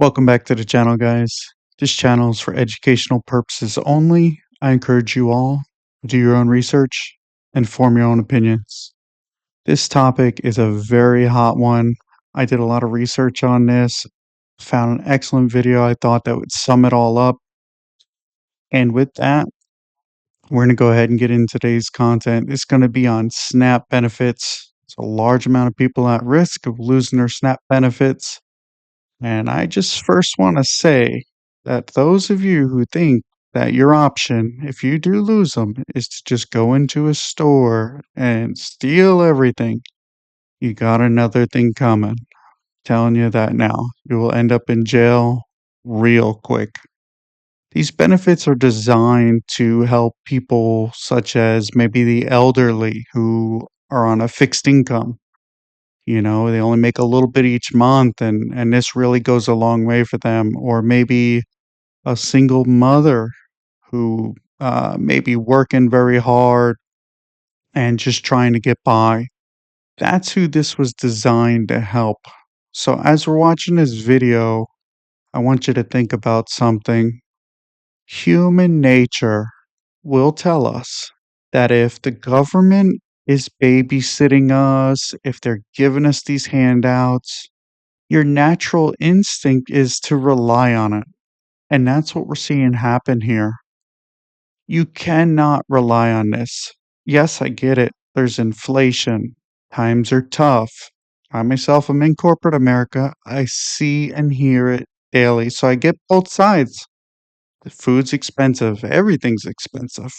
Welcome back to the channel, guys. This channel is for educational purposes only. I encourage you all to do your own research and form your own opinions. This topic is a very hot one. I did a lot of research on this, found an excellent video I thought that would sum it all up. And with that, we're going to go ahead and get into today's content. It's going to be on SNAP benefits. It's a large amount of people at risk of losing their SNAP benefits. And I just first want to say that those of you who think that your option, if you do lose them, is to just go into a store and steal everything, you got another thing coming. Telling you that now. You will end up in jail real quick. These benefits are designed to help people such as maybe the elderly who are on a fixed income. They only make a little bit each month and this really goes a long way for them. Or maybe a single mother who may be working very hard and just trying to get by. That's who this was designed to help. So as we're watching this video, I want you to think about something. Human nature will tell us that if the government is babysitting us, if they're giving us these handouts, your natural instinct is to rely on it. And that's what we're seeing happen here. You cannot rely on this. Yes, I get it. There's inflation. Times are tough. I myself am in corporate America. I see and hear it daily. So I get both sides. The food's expensive. Everything's expensive.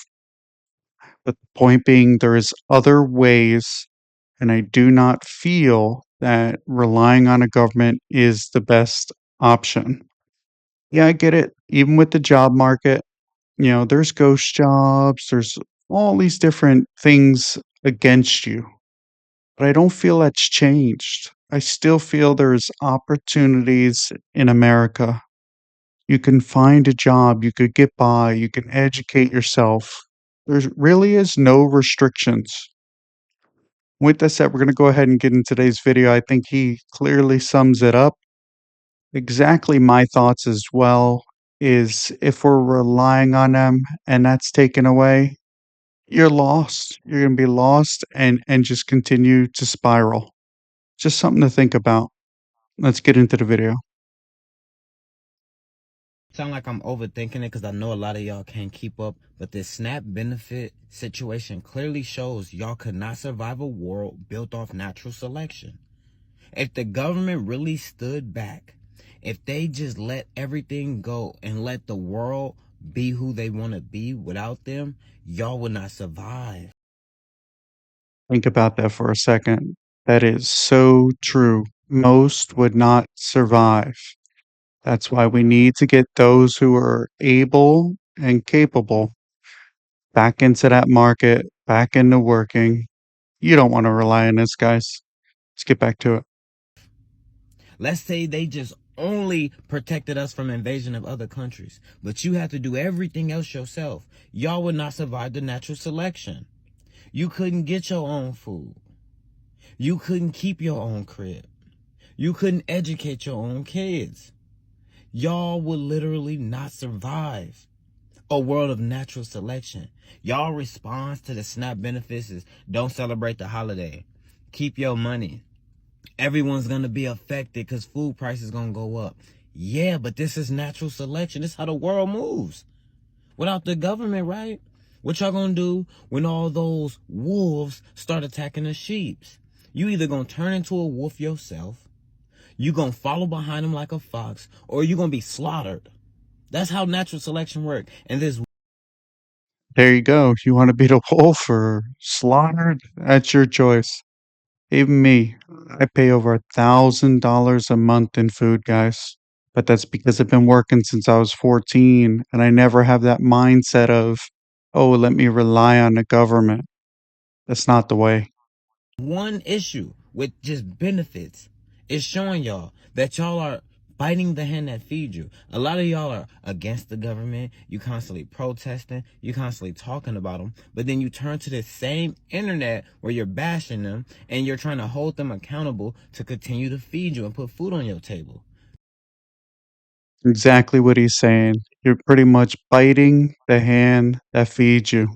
But the point being, there is other ways, and I do not feel that relying on a government is the best option. Yeah, I get it. Even with the job market, there's ghost jobs, there's all these different things against you. But I don't feel that's changed. I still feel there's opportunities in America. You can find a job, you could get by, you can educate yourself. There really is no restrictions. With that said, we're going to go ahead and get in today's video. I think he clearly sums it up. Exactly my thoughts as well is if we're relying on them and that's taken away, you're lost. You're going to be lost and just continue to spiral. Just something to think about. Let's get into the video. Sound like I'm overthinking it because I know a lot of y'all can't keep up, but this SNAP benefit situation clearly shows y'all could not survive a world built off natural selection. If the government really stood back, if they just let everything go and let the world be who they want to be without them, y'all would not survive. Think about that for a second. That is so true. Most would not survive. That's why we need to get those who are able and capable back into that market, back into working. You don't want to rely on this, guys. Let's get back to it. Let's say they just only protected us from invasion of other countries, but you have to do everything else yourself. Y'all would not survive the natural selection. You couldn't get your own food. You couldn't keep your own crib. You couldn't educate your own kids. Y'all would literally not survive a world of natural selection. Y'all response to the SNAP benefits is don't celebrate the holiday. Keep your money. Everyone's going to be affected because food prices going to go up. Yeah, but this is natural selection. This is how the world moves. Without the government, right? What y'all gonna do when all those wolves start attacking the sheeps? You either gonna turn into a wolf yourself, you gonna follow behind them like a fox, or you gonna be slaughtered. That's how natural selection works. And this There you go. You want to be the wolf or slaughtered? That's your choice. Even me, I pay over $1,000 a month in food, guys. But that's because I've been working since I was 14 and I never have that mindset of, oh, let me rely on the government. That's not the way. one issue with just benefits is showing y'all that y'all are biting the hand that feeds you. A lot of y'all are against the government. You constantly protesting. You constantly talking about them. But then you turn to the same internet where you're bashing them and you're trying to hold them accountable to continue to feed you and put food on your table. Exactly what he's saying. You're pretty much biting the hand that feeds you.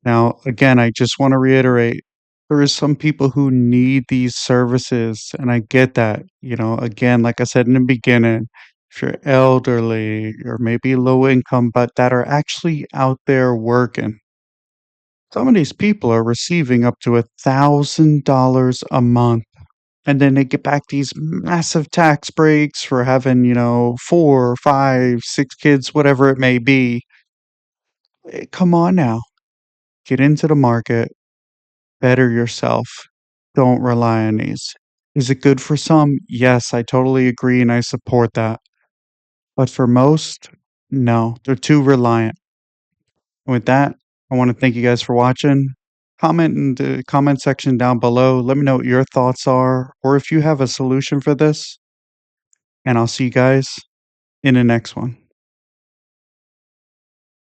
Now, again, I just want to reiterate there is some people who need these services, and I get that. Again, like I said in the beginning, if you're elderly or maybe low income, but that are actually out there working, some of these people are receiving up to $1,000 a month. And then they get back these massive tax breaks for having, four, five, six kids, whatever it may be. Come on now, get into the market, better yourself. Don't rely on these. Is it good for some? Yes, I totally agree and I support that. But for most, no, they're too reliant. And with that, I want to thank you guys for watching. Comment in the comment section down below. Let me know what your thoughts are or if you have a solution for this. And I'll see you guys in the next one.